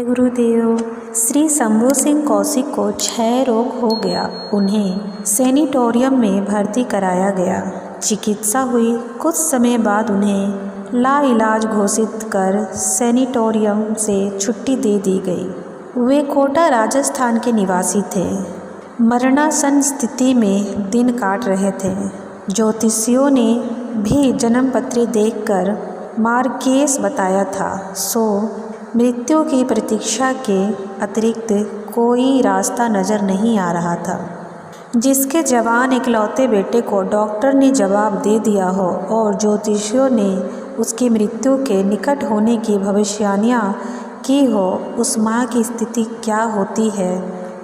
जय गुरुदेव। श्री शंभू सिंह कौशिक को क्षय रोग हो गया। उन्हें सैनिटोरियम में भर्ती कराया गया। चिकित्सा हुई। कुछ समय बाद उन्हें लाइलाज घोषित कर सैनिटोरियम से छुट्टी दे दी गई। वे कोटा राजस्थान के निवासी थे। मरणासन स्थिति में दिन काट रहे थे। ज्योतिषियों ने भी जन्मपत्री देखकर मार्केस बताया था। सो मृत्यु की प्रतीक्षा के अतिरिक्त कोई रास्ता नज़र नहीं आ रहा था। जिसके जवान इकलौते बेटे को डॉक्टर ने जवाब दे दिया हो और ज्योतिषियों ने उसकी मृत्यु के निकट होने की भविष्यवाणियाँ की हो, उस माँ की स्थिति क्या होती है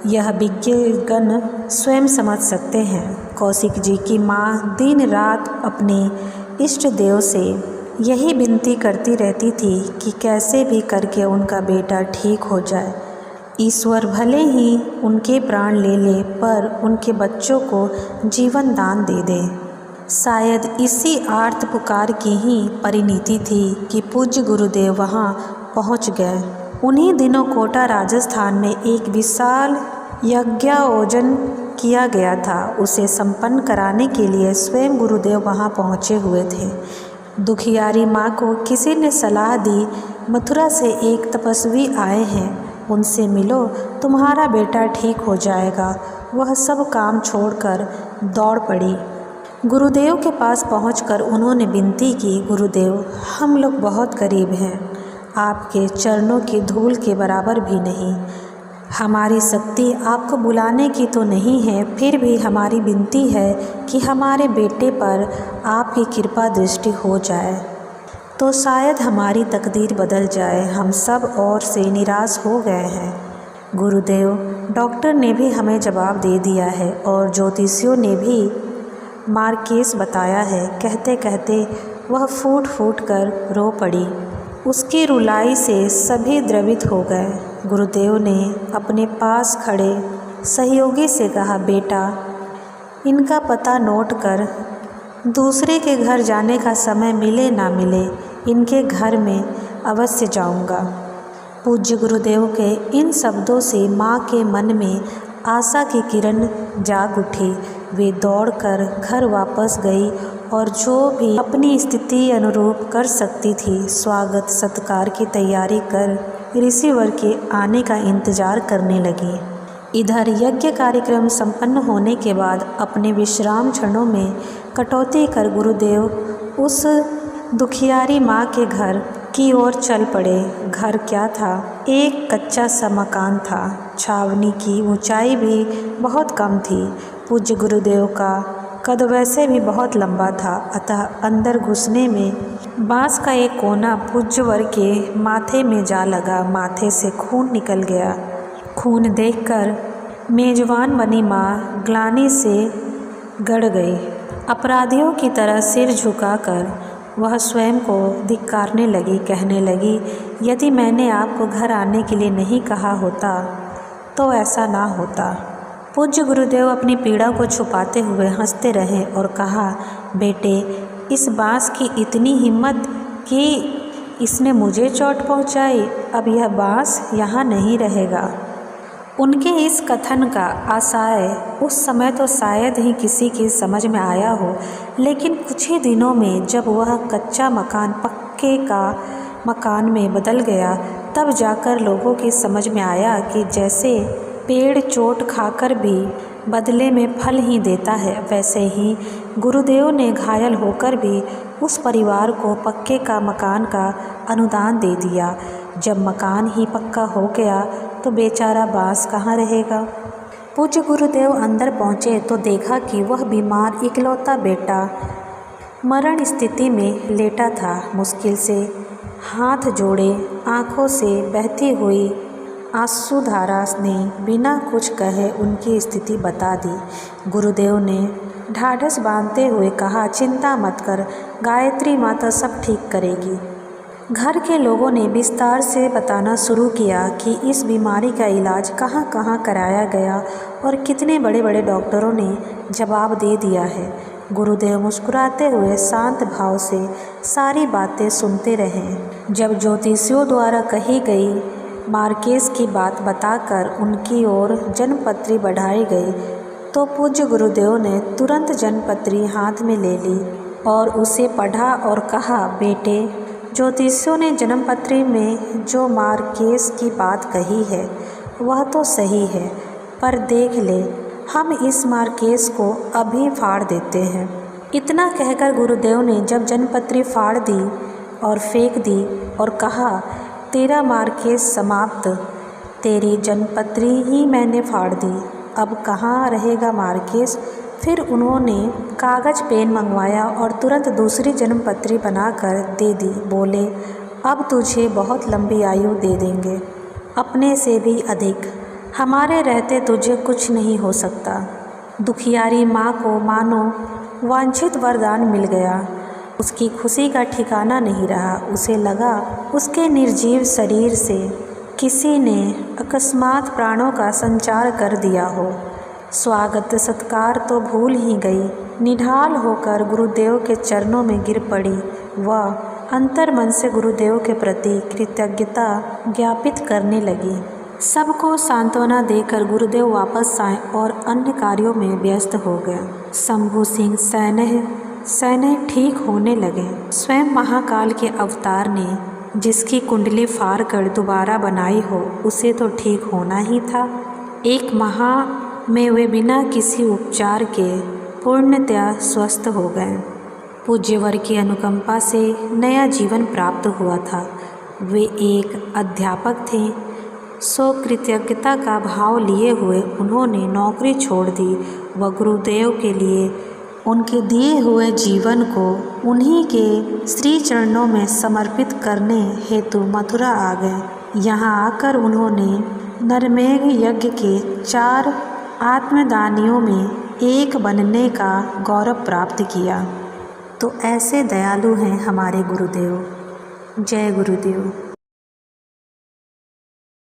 यह विज्ञगण स्वयं समझ सकते हैं। कौशिक जी की माँ दिन रात अपने इष्ट देव से यही विनती करती रहती थी कि कैसे भी करके उनका बेटा ठीक हो जाए। ईश्वर भले ही उनके प्राण ले ले, पर उनके बच्चों को जीवन दान दे दे। शायद इसी आर्त पुकार की ही परिणति थी कि पूज्य गुरुदेव वहां पहुंच गए। उन्हीं दिनों कोटा राजस्थान में एक विशाल यज्ञायोजन किया गया था। उसे संपन्न कराने के लिए स्वयं गुरुदेव वहां पहुंचे हुए थे। दुखियारी माँ को किसी ने सलाह दी, मथुरा से एक तपस्वी आए हैं, उनसे मिलो, तुम्हारा बेटा ठीक हो जाएगा। वह सब काम छोड़कर दौड़ पड़ी। गुरुदेव के पास पहुंचकर उन्होंने विनती की, गुरुदेव, हम लोग बहुत गरीब हैं, आपके चरणों की धूल के बराबर भी नहीं। हमारी शक्ति आपको बुलाने की तो नहीं है, फिर भी हमारी विनती है कि हमारे बेटे पर आपकी कृपा दृष्टि हो जाए तो शायद हमारी तकदीर बदल जाए। हम सब और से निराश हो गए हैं। गुरुदेव, डॉक्टर ने भी हमें जवाब दे दिया है और ज्योतिषियों ने भी मार्केस बताया है। कहते कहते वह फूट फूट कर रो पड़ी। उसकी रुलाई से सभी द्रवित हो गए। गुरुदेव ने अपने पास खड़े सहयोगी से कहा, बेटा, इनका पता नोट कर, दूसरे के घर जाने का समय मिले ना मिले, इनके घर में अवश्य जाऊंगा। पूज्य गुरुदेव के इन शब्दों से माँ के मन में आशा की किरण जाग उठी। वे दौड़कर घर वापस गई और जो भी अपनी स्थिति अनुरूप कर सकती थी, स्वागत सत्कार की तैयारी कर ऋषिवर के आने का इंतजार करने लगी। इधर यज्ञ कार्यक्रम संपन्न होने के बाद अपने विश्राम क्षणों में कटौती कर गुरुदेव उस दुखियारी माँ के घर की ओर चल पड़े। घर क्या था, एक कच्चा सा मकान था। छावनी की ऊंचाई भी बहुत कम थी। पूज्य गुरुदेव का कद वैसे भी बहुत लंबा था, अतः अंदर घुसने में बांस का एक कोना पूज्यवर के माथे में जा लगा। माथे से खून निकल गया। खून देखकर मेजबान बनी माँ ग्लानि से गड़ गई। अपराधियों की तरह सिर झुकाकर वह स्वयं को धिक्कारने लगी। कहने लगी, यदि मैंने आपको घर आने के लिए नहीं कहा होता तो ऐसा ना होता। पूज्य गुरुदेव अपनी पीड़ा को छुपाते हुए हंसते रहे और कहा, बेटे, इस बांस की इतनी हिम्मत कि इसने मुझे चोट पहुंचाई। अब यह बांस यहाँ नहीं रहेगा। उनके इस कथन का आशय उस समय तो शायद ही किसी की समझ में आया हो, लेकिन कुछ ही दिनों में जब वह कच्चा मकान पक्के का मकान में बदल गया, तब जाकर लोगों की समझ में आया कि जैसे पेड़ चोट खाकर भी बदले में फल ही देता है, वैसे ही गुरुदेव ने घायल होकर भी उस परिवार को पक्के का मकान का अनुदान दे दिया। जब मकान ही पक्का हो गया तो बेचारा बांस कहाँ रहेगा। पूज्य गुरुदेव अंदर पहुँचे तो देखा कि वह बीमार इकलौता बेटा मरण स्थिति में लेटा था। मुश्किल से हाथ जोड़े, आँखों से बहती हुई आंसुधारा ने बिना कुछ कहे उनकी स्थिति बता दी। गुरुदेव ने ढाढ़स बांधते हुए कहा, चिंता मत कर, गायत्री माता सब ठीक करेगी। घर के लोगों ने विस्तार से बताना शुरू किया कि इस बीमारी का इलाज कहाँ कहाँ कराया गया और कितने बड़े बड़े डॉक्टरों ने जवाब दे दिया है। गुरुदेव मुस्कुराते हुए शांत भाव से सारी बातें सुनते रहे। जब ज्योतिषियों द्वारा कही गई मार्केस की बात बताकर उनकी ओर जन्मपत्री बढ़ाई गई तो पूज्य गुरुदेव ने तुरंत जन्मपत्री हाथ में ले ली और उसे पढ़ा और कहा, बेटे, ज्योतिषियों ने जन्मपत्री में जो मार्केस की बात कही है वह तो सही है, पर देख ले, हम इस मार्केस को अभी फाड़ देते हैं। इतना कहकर गुरुदेव ने जब जन्मपत्री फाड़ दी और फेंक दी और कहा, तेरा मार्केस समाप्त, तेरी जन्मपत्री ही मैंने फाड़ दी, अब कहाँ रहेगा मार्केस। फिर उन्होंने कागज़ पेन मंगवाया और तुरंत दूसरी जन्मपत्री बनाकर दे दी। बोले, अब तुझे बहुत लंबी आयु दे देंगे, अपने से भी अधिक। हमारे रहते तुझे कुछ नहीं हो सकता। दुखियारी माँ को मानो वांछित वरदान मिल गया। उसकी खुशी का ठिकाना नहीं रहा। उसे लगा उसके निर्जीव शरीर से किसी ने अकस्मात प्राणों का संचार कर दिया हो। स्वागत सत्कार तो भूल ही गई। निढाल होकर गुरुदेव के चरणों में गिर पड़ी। वह अंतर्मन से गुरुदेव के प्रति कृतज्ञता ज्ञापित करने लगी। सबको सांत्वना देकर गुरुदेव वापस आए और अन्य कार्यों में व्यस्त हो गए। शंभू सिंह सैन्य ठीक होने लगे। स्वयं महाकाल के अवतार ने जिसकी कुंडली फाड़ कर दोबारा बनाई हो, उसे तो ठीक होना ही था। एक माह में वे बिना किसी उपचार के पूर्णतया स्वस्थ हो गए। पूज्यवर की अनुकंपा से नया जीवन प्राप्त हुआ था। वे एक अध्यापक थे। सो कृतज्ञता का भाव लिए हुए उन्होंने नौकरी छोड़ दी व गुरुदेव के लिए उनके दिए हुए जीवन को उन्हीं के श्री चरणों में समर्पित करने हेतु मथुरा आ गए। यहाँ आकर उन्होंने नरमेघ यज्ञ के 4 आत्मदानियों में एक बनने का गौरव प्राप्त किया। तो ऐसे दयालु हैं हमारे गुरुदेव। जय गुरुदेव।